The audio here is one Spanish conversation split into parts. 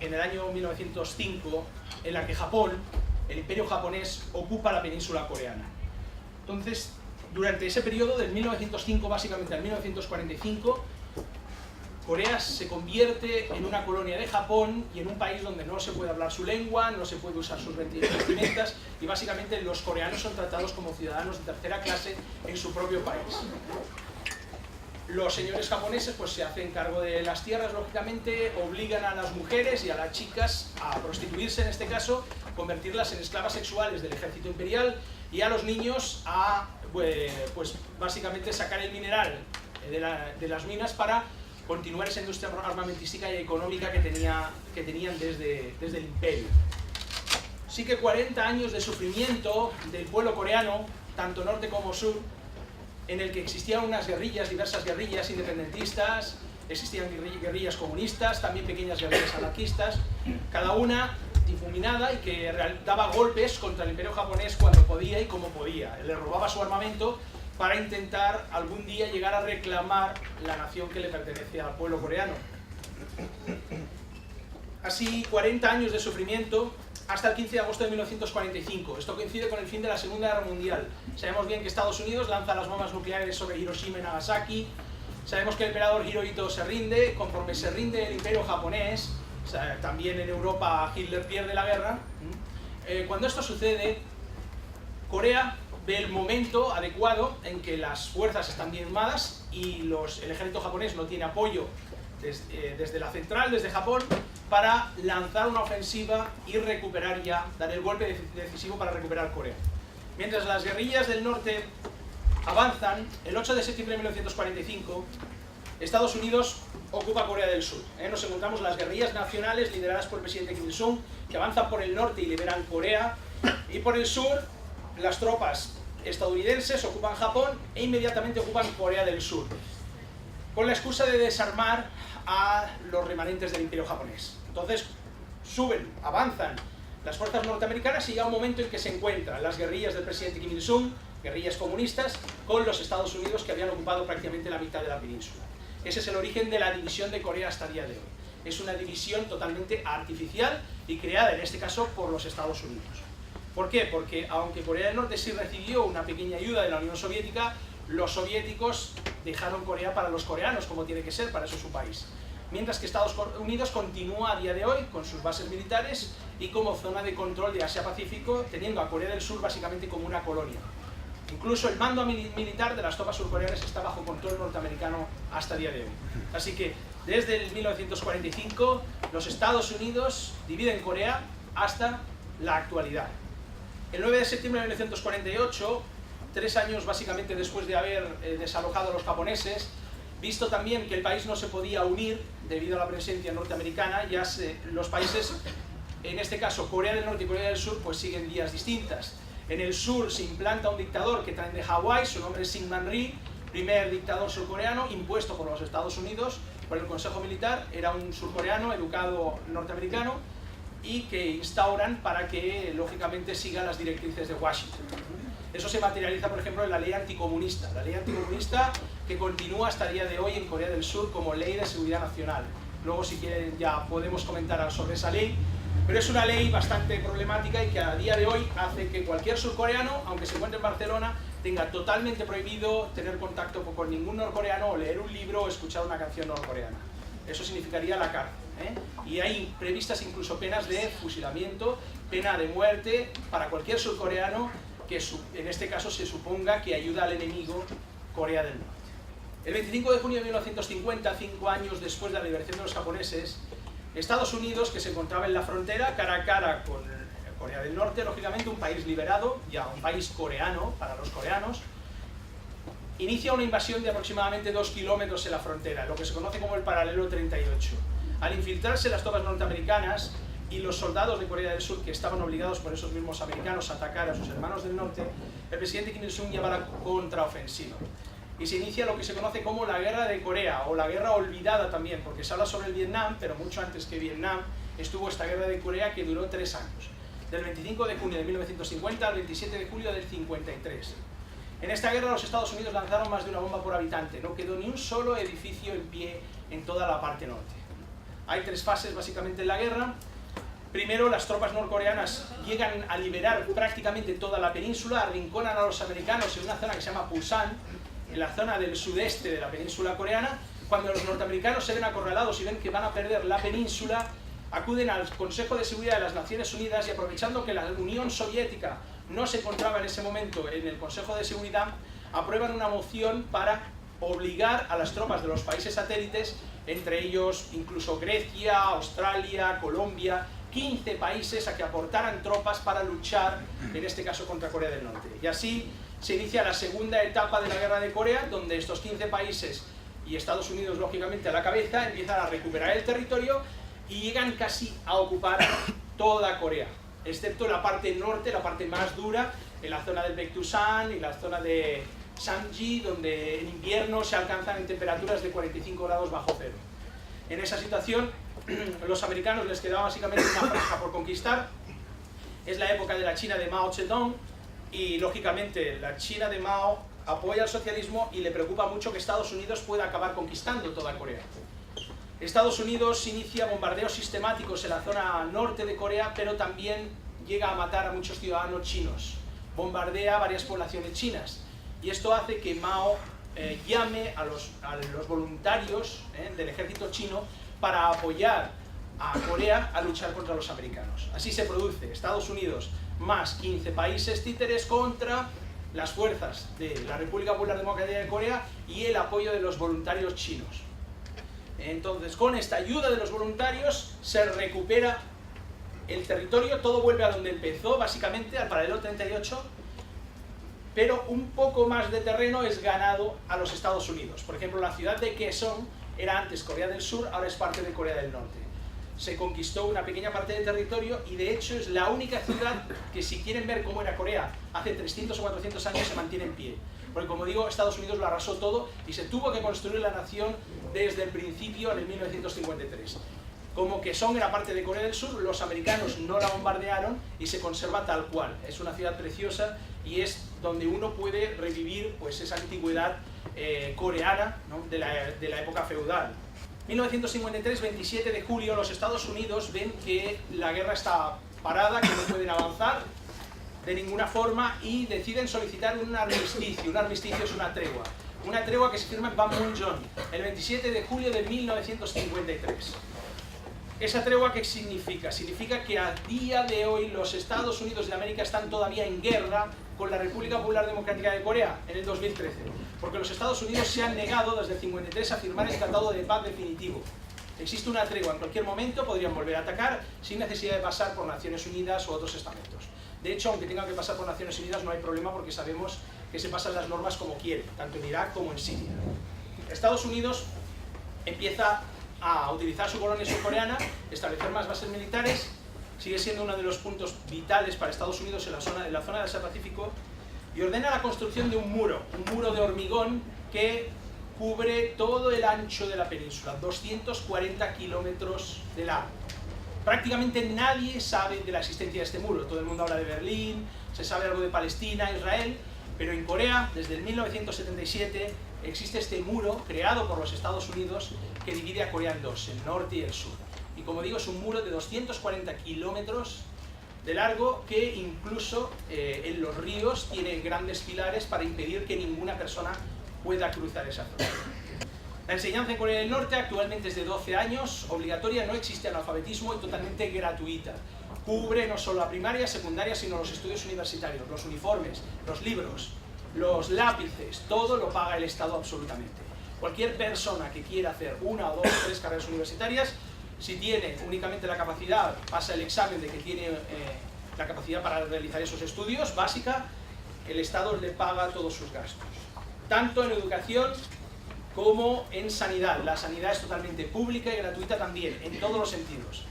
en el año 1905, en la que Japón, el imperio japonés, ocupa la península coreana. Entonces, durante ese periodo, del 1905 básicamente al 1945, Corea se convierte en una colonia de Japón y en un país donde no se puede hablar su lengua, no se puede usar sus vestimentas y básicamente los coreanos son tratados como ciudadanos de tercera clase en su propio país. Los señores japoneses pues se hacen cargo de las tierras, lógicamente, obligan a las mujeres y a las chicas a prostituirse, en este caso, convertirlas en esclavas sexuales del ejército imperial y a los niños a, pues básicamente, sacar el mineral de las minas para continuar esa industria armamentística y económica que tenían desde el imperio. Sí que 40 años de sufrimiento del pueblo coreano, tanto norte como sur, en el que existían unas guerrillas, diversas guerrillas independentistas, existían guerrillas comunistas, también pequeñas guerrillas anarquistas, cada una difuminada y que daba golpes contra el imperio japonés cuando podía y como podía. Le robaba su armamento para intentar algún día llegar a reclamar la nación que le pertenece al pueblo coreano. Así, 40 años de sufrimiento hasta el 15 de agosto de 1945. Esto coincide con el fin de la Segunda Guerra Mundial. Sabemos bien que Estados Unidos lanza las bombas nucleares sobre Hiroshima y Nagasaki. Sabemos que el emperador Hirohito se rinde. Conforme se rinde el imperio japonés, o sea, también en Europa Hitler pierde la guerra. Cuando esto sucede, Corea ve el momento adecuado en que las fuerzas están diezmadas y el ejército japonés no tiene apoyo desde la central, desde Japón, para lanzar una ofensiva y recuperar ya, dar el golpe decisivo para recuperar Corea. Mientras las guerrillas del norte avanzan, el 8 de septiembre de 1945, Estados Unidos ocupa Corea del Sur. Nos encontramos las guerrillas nacionales lideradas por el presidente Kim Il-sung, que avanzan por el norte y liberan Corea, y por el sur, las tropas estadounidenses ocupan Japón e inmediatamente ocupan Corea del Sur, con la excusa de desarmar a los remanentes del imperio japonés. Entonces suben, avanzan las fuerzas norteamericanas y llega un momento en que se encuentran las guerrillas del presidente Kim Il-sung, guerrillas comunistas, con los Estados Unidos, que habían ocupado prácticamente la mitad de la península. Ese es el origen de la división de Corea hasta el día de hoy. Es una división totalmente artificial y creada en este caso por los Estados Unidos. ¿Por qué? Porque aunque Corea del Norte sí recibió una pequeña ayuda de la Unión Soviética, los soviéticos dejaron Corea para los coreanos, como tiene que ser, para eso es su país. Mientras que Estados Unidos continúa a día de hoy con sus bases militares y como zona de control de Asia-Pacífico, teniendo a Corea del Sur básicamente como una colonia. Incluso el mando militar de las tropas surcoreanas está bajo control norteamericano hasta el día de hoy. Así que desde el 1945 los Estados Unidos dividen Corea hasta la actualidad. El 9 de septiembre de 1948, 3 años básicamente después de haber desalojado a los japoneses, visto también que el país no se podía unir debido a la presencia norteamericana, ya los países, en este caso Corea del Norte y Corea del Sur, pues siguen vías distintas. En el sur se implanta un dictador que traen de Hawái, su nombre es Syngman Rhee, primer dictador surcoreano impuesto por los Estados Unidos, por el Consejo Militar. Era un surcoreano educado norteamericano y que instauran para que lógicamente siga las directrices de Washington. Eso se materializa, por ejemplo, en la ley anticomunista que continúa hasta el día de hoy en Corea del Sur como ley de seguridad nacional. Luego, si quieren, ya podemos comentar sobre esa ley, pero es una ley bastante problemática y que a día de hoy hace que cualquier surcoreano, aunque se encuentre en Barcelona, tenga totalmente prohibido tener contacto con ningún norcoreano o leer un libro o escuchar una canción norcoreana. Eso significaría la cárcel. Y hay previstas incluso penas de fusilamiento, pena de muerte para cualquier surcoreano que en este caso se suponga que ayuda al enemigo Corea del Norte. El 25 de junio de 1950, 5 años después de la liberación de los japoneses, Estados Unidos, que se encontraba en la frontera cara a cara con Corea del Norte, lógicamente un país liberado, ya un país coreano para los coreanos, inicia una invasión de aproximadamente 2 kilómetros en la frontera, lo que se conoce como el paralelo 38. Al infiltrarse las tropas norteamericanas y los soldados de Corea del Sur, que estaban obligados por esos mismos americanos a atacar a sus hermanos del norte, el presidente Kim Il-sung llama la contraofensiva. Y se inicia lo que se conoce como la Guerra de Corea, o la Guerra Olvidada también, porque se habla sobre el Vietnam, pero mucho antes que Vietnam estuvo esta Guerra de Corea que duró 3 años, del 25 de junio de 1950 al 27 de julio del 53. En esta guerra los Estados Unidos lanzaron más de una bomba por habitante, no quedó ni un solo edificio en pie en toda la parte norte. Hay tres fases básicamente en la guerra. Primero, las tropas norcoreanas llegan a liberar prácticamente toda la península, arrinconan a los americanos en una zona que se llama Pusan, en la zona del sudeste de la península coreana. Cuando los norteamericanos se ven acorralados y ven que van a perder la península, acuden al Consejo de Seguridad de las Naciones Unidas y, aprovechando que la Unión Soviética no se encontraba en ese momento en el Consejo de Seguridad, aprueban una moción para obligar a las tropas de los países satélites, entre ellos incluso Grecia, Australia, Colombia, 15 países, a que aportaran tropas para luchar, en este caso contra Corea del Norte. Y así se inicia la segunda etapa de la guerra de Corea, donde estos 15 países y Estados Unidos, lógicamente, a la cabeza, empiezan a recuperar el territorio y llegan casi a ocupar toda Corea, excepto la parte norte, la parte más dura, en la zona del Baekdusan y la zona de Samji, donde en invierno se alcanzan en temperaturas de 45 grados bajo cero. En esa situación, los americanos les quedaba básicamente una franja por conquistar. Es la época de la China de Mao Zedong y, lógicamente, la China de Mao apoya el socialismo y le preocupa mucho que Estados Unidos pueda acabar conquistando toda Corea. Estados Unidos inicia bombardeos sistemáticos en la zona norte de Corea, pero también llega a matar a muchos ciudadanos chinos. Bombardea varias poblaciones chinas. Y esto hace que Mao llame a los voluntarios del ejército chino para apoyar a Corea a luchar contra los americanos. Así se produce Estados Unidos más 15 países títeres contra las fuerzas de la República Popular Democrática de Corea y el apoyo de los voluntarios chinos. Entonces, con esta ayuda de los voluntarios se recupera el territorio, todo vuelve a donde empezó, básicamente al paralelo 38, pero un poco más de terreno es ganado a los Estados Unidos. Por ejemplo, la ciudad de Kaesong era antes Corea del Sur, ahora es parte de Corea del Norte. Se conquistó una pequeña parte del territorio y, de hecho, es la única ciudad que, si quieren ver cómo era Corea hace 300 o 400 años, se mantiene en pie. Porque, como digo, Estados Unidos lo arrasó todo y se tuvo que construir la nación desde el principio, en el 1953. Como Kaesong era parte de Corea del Sur, los americanos no la bombardearon y se conserva tal cual. Es una ciudad preciosa y es donde uno puede revivir, pues, esa antigüedad coreana, ¿no?, de la época feudal. 1953, 27 de julio, los Estados Unidos ven que la guerra está parada, que no pueden avanzar de ninguna forma y deciden solicitar un armisticio. Un armisticio es una tregua que se firma en Panmunjom el 27 de julio de 1953. ¿Esa tregua qué significa? Significa que a día de hoy los Estados Unidos de América están todavía en guerra con la República Popular Democrática de Corea en el 2013, porque los Estados Unidos se han negado desde el 53 a firmar el Tratado de Paz definitivo. Existe una tregua, en cualquier momento podrían volver a atacar sin necesidad de pasar por Naciones Unidas u otros estamentos. De hecho, aunque tengan que pasar por Naciones Unidas no hay problema, porque sabemos que se pasan las normas como quieren, tanto en Irak como en Siria. Estados Unidos empieza a utilizar su colonia surcoreana, establecer más bases militares, sigue siendo uno de los puntos vitales para Estados Unidos en la zona del Asia-Pacífico, y ordena la construcción de un muro de hormigón que cubre todo el ancho de la península, 240 kilómetros de largo. Prácticamente nadie sabe de la existencia de este muro. Todo el mundo habla de Berlín, se sabe algo de Palestina, Israel, pero en Corea, desde el 1977, existe este muro creado por los Estados Unidos que divide a Corea en dos, el norte y el sur. Y, como digo, es un muro de 240 kilómetros de largo que incluso en los ríos tiene grandes pilares para impedir que ninguna persona pueda cruzar esa zona. La enseñanza en Corea del Norte actualmente es de 12 años, obligatoria, no existe analfabetismo y totalmente gratuita. Cubre no solo la primaria, secundaria, sino los estudios universitarios, los uniformes, los libros, los lápices, todo lo paga el Estado absolutamente. Cualquier persona que quiera hacer una o dos o tres carreras universitarias, si tiene únicamente la capacidad, pasa el examen de que tiene la capacidad para realizar esos estudios básica, el Estado le paga todos sus gastos. Tanto en educación como en sanidad. La sanidad es totalmente pública y gratuita también, en todos los sentidos.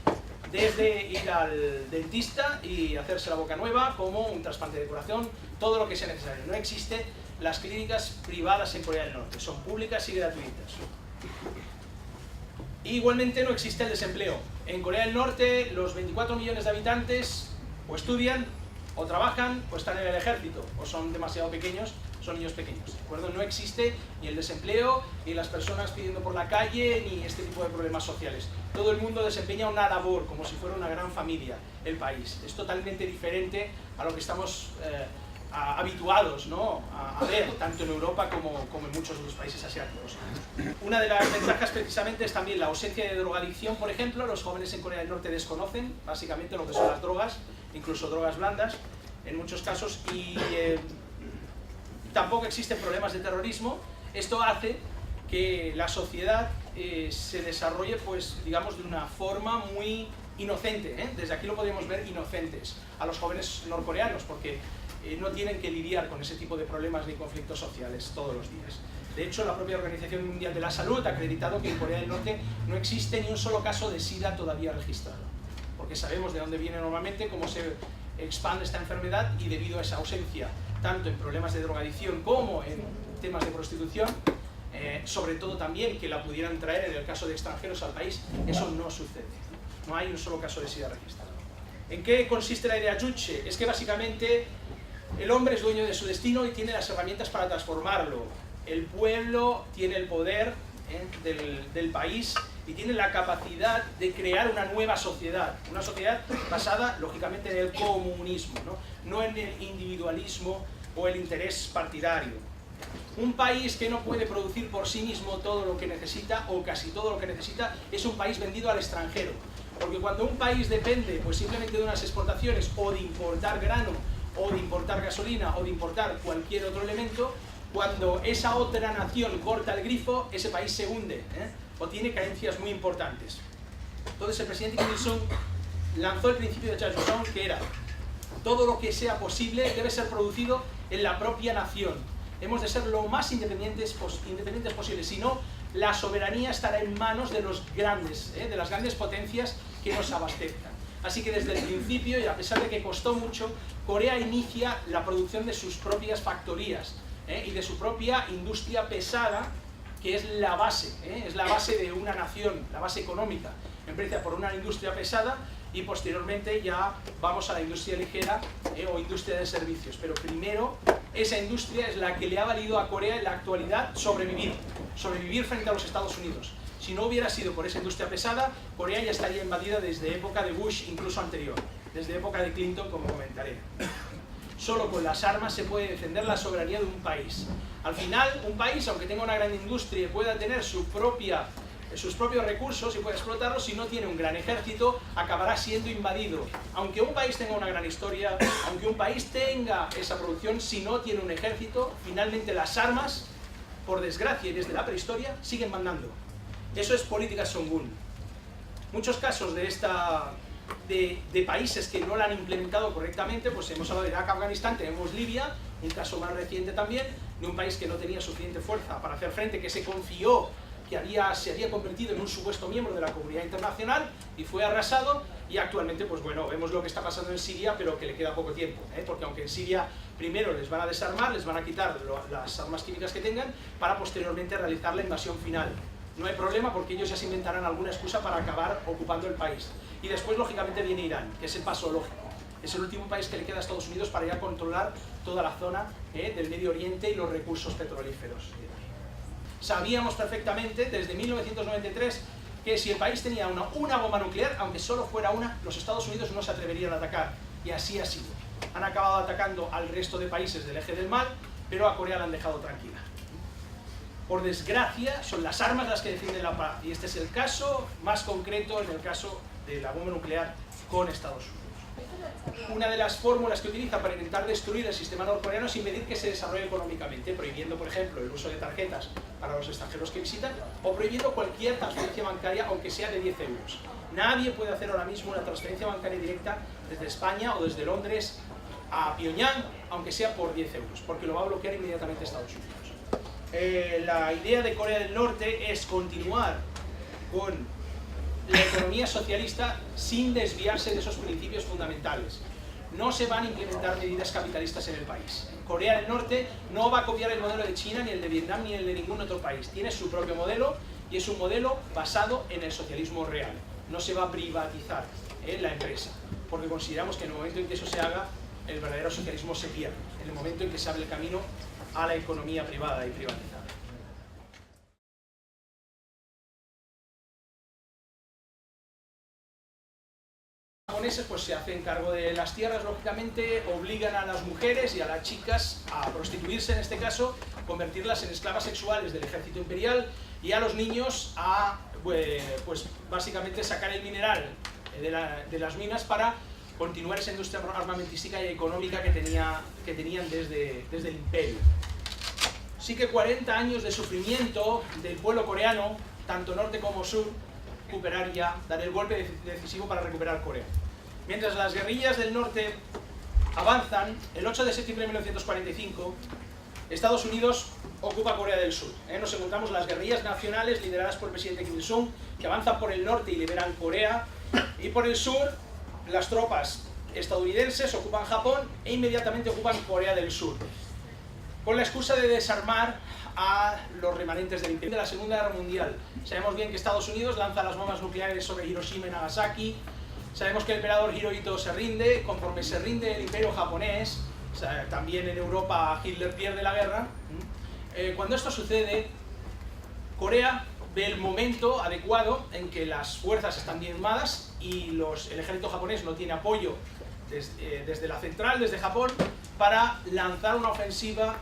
Desde ir al dentista y hacerse la boca nueva, como un trasplante de corazón, todo lo que sea necesario. No existen las clínicas privadas en Corea del Norte, son públicas y gratuitas. Igualmente no existe el desempleo. En Corea del Norte los 24 millones de habitantes o estudian, o trabajan, o están en el ejército, o son demasiado pequeños, son niños pequeños, ¿de acuerdo? No existe ni el desempleo, ni las personas pidiendo por la calle, ni este tipo de problemas sociales. Todo el mundo desempeña una labor, como si fuera una gran familia, el país. Es totalmente diferente a lo que estamos habituados, ¿no?, a ver, tanto en Europa como en muchos de los países asiáticos. Una de las ventajas precisamente es también la ausencia de drogadicción, por ejemplo. Los jóvenes en Corea del Norte desconocen básicamente lo que son las drogas, incluso drogas blandas, en muchos casos, y tampoco existen problemas de terrorismo. Esto hace que la sociedad se desarrolle, pues, digamos, de una forma muy inocente, ¿eh? Desde aquí lo podemos ver inocentes a los jóvenes norcoreanos, porque no tienen que lidiar con ese tipo de problemas ni conflictos sociales todos los días. De hecho, la propia Organización Mundial de la Salud ha acreditado que en Corea del Norte no existe ni un solo caso de SIDA todavía registrado, porque sabemos de dónde viene normalmente, cómo se expande esta enfermedad, y debido a esa ausencia, tanto en problemas de drogadicción como en temas de prostitución, sobre todo también que la pudieran traer en el caso de extranjeros al país, eso no sucede. No hay un solo caso de SIDA registrado. ¿En qué consiste la idea Juche? Es que básicamente el hombre es dueño de su destino y tiene las herramientas para transformarlo. El pueblo tiene el poder del país y tiene la capacidad de crear una nueva sociedad. Una sociedad basada, lógicamente, en el comunismo, no en el individualismo o el interés partidario. Un país que no puede producir por sí mismo todo lo que necesita, o casi todo lo que necesita, es un país vendido al extranjero. Porque cuando un país depende, pues, simplemente de unas exportaciones, o de importar grano, o de importar gasolina, o de importar cualquier otro elemento, cuando esa otra nación corta el grifo, ese país se hunde, o tiene carencias muy importantes. Entonces el presidente Kim Il-sung lanzó el principio de Chajusong, que era: todo lo que sea posible debe ser producido en la propia nación. Hemos de ser lo más independientes posible, si no, la soberanía estará en manos de los grandes, de las grandes potencias que nos abastezcan. Así que desde el principio, y a pesar de que costó mucho, Corea inicia la producción de sus propias factorías y de su propia industria pesada, que es la base de una nación, la base económica. Empieza por una industria pesada y posteriormente ya vamos a la industria ligera o industria de servicios. Pero primero, esa industria es la que le ha valido a Corea en la actualidad sobrevivir frente a los Estados Unidos. Si no hubiera sido por esa industria pesada, Corea ya estaría invadida desde época de Bush, incluso anterior, desde época de Clinton, como comentaré. Solo con las armas se puede defender la soberanía de un país. Al final, un país, aunque tenga una gran industria y pueda tener sus propios recursos y pueda explotarlos, si no tiene un gran ejército, acabará siendo invadido. Aunque un país tenga una gran historia, aunque un país tenga esa producción, si no tiene un ejército, finalmente las armas, por desgracia y desde la prehistoria, siguen mandando. Eso es política Songun. Muchos casos de países que no la han implementado correctamente, pues hemos hablado de Irak, Afganistán, tenemos Libia, un caso más reciente también, de un país que no tenía suficiente fuerza para hacer frente, que se confió que se había convertido en un supuesto miembro de la comunidad internacional y fue arrasado, y actualmente, pues bueno, vemos lo que está pasando en Siria, pero que le queda poco tiempo, porque aunque en Siria primero les van a desarmar, les van a quitar las armas químicas que tengan, para posteriormente realizar la invasión final. No hay problema, porque ellos ya se inventarán alguna excusa para acabar ocupando el país. Y después, lógicamente, viene Irán, que es el paso lógico. Es el último país que le queda a Estados Unidos para ya controlar toda la zona del Medio Oriente y los recursos petrolíferos. Sabíamos perfectamente, desde 1993, que si el país tenía una bomba nuclear, aunque solo fuera una, los Estados Unidos no se atreverían a atacar. Y así ha sido. Han acabado atacando al resto de países del eje del mal, pero a Corea la han dejado tranquila. Por desgracia, son las armas las que defienden la paz, y este es el caso más concreto, en el caso de la bomba nuclear con Estados Unidos. Una de las fórmulas que utiliza para intentar destruir el sistema norcoreano es impedir que se desarrolle económicamente, prohibiendo, por ejemplo, el uso de tarjetas para los extranjeros que visitan, o prohibiendo cualquier transferencia bancaria, aunque sea de 10 euros. Nadie puede hacer ahora mismo una transferencia bancaria directa desde España o desde Londres a Pyongyang, aunque sea por 10 euros, porque lo va a bloquear inmediatamente Estados Unidos. La idea de Corea del Norte es continuar con la economía socialista sin desviarse de esos principios fundamentales. No se van a implementar medidas capitalistas en el país. Corea del Norte no va a copiar el modelo de China, ni el de Vietnam, ni el de ningún otro país. Tiene su propio modelo, y es un modelo basado en el socialismo real. No se va a privatizar la empresa, porque consideramos que en el momento en que eso se haga, el verdadero socialismo se pierde. En el momento en que se abre el camino a la economía privada y privatizada. Los japoneses pues se hacen cargo de las tierras, lógicamente obligan a las mujeres y a las chicas a prostituirse, en este caso, convertirlas en esclavas sexuales del ejército imperial, y a los niños a, pues básicamente sacar el mineral de las minas para continuar esa industria armamentística y económica que tenían desde el imperio. Sí que 40 años de sufrimiento del pueblo coreano, tanto norte como sur, recuperar ya, dar el golpe decisivo para recuperar Corea. Mientras las guerrillas del norte avanzan, el 8 de septiembre de 1945, Estados Unidos ocupa Corea del Sur. Nos encontramos las guerrillas nacionales lideradas por el presidente Kim Il-sung, que avanzan por el norte y liberan Corea, y por el sur las tropas estadounidenses ocupan Japón e inmediatamente ocupan Corea del Sur, con la excusa de desarmar a los remanentes del imperio. De la Segunda Guerra Mundial, sabemos bien que Estados Unidos lanza las bombas nucleares sobre Hiroshima y Nagasaki, sabemos que el emperador Hirohito se rinde, conforme se rinde el imperio japonés, o sea, también en Europa Hitler pierde la guerra. Cuando esto sucede, Corea ve el momento adecuado en que las fuerzas están diezmadas y el ejército japonés no tiene apoyo desde la central, desde Japón, para lanzar una ofensiva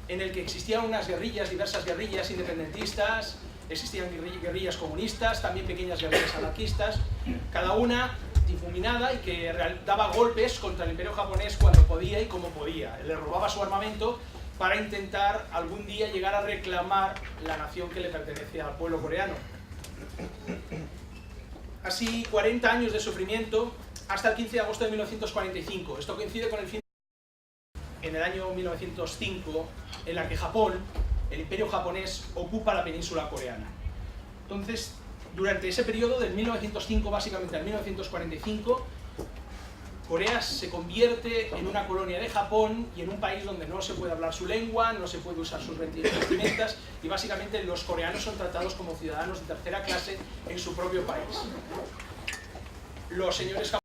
en el que existían unas guerrillas, diversas guerrillas independentistas, existían guerrillas comunistas, también pequeñas guerrillas anarquistas, cada una difuminada y que daba golpes contra el imperio japonés cuando podía y como podía. Le robaba su armamento para intentar algún día llegar a reclamar la nación que le pertenece al pueblo coreano. Así, 40 años de sufrimiento hasta el 15 de agosto de 1945. Esto coincide con el fin en el año 1905, en la que Japón, el imperio japonés, ocupa la península coreana. Entonces, durante ese periodo, del 1905 básicamente al 1945, Corea se convierte en una colonia de Japón y en un país donde no se puede hablar su lengua, no se puede usar sus vestimentas, y básicamente los coreanos son tratados como ciudadanos de tercera clase en su propio país. Los señores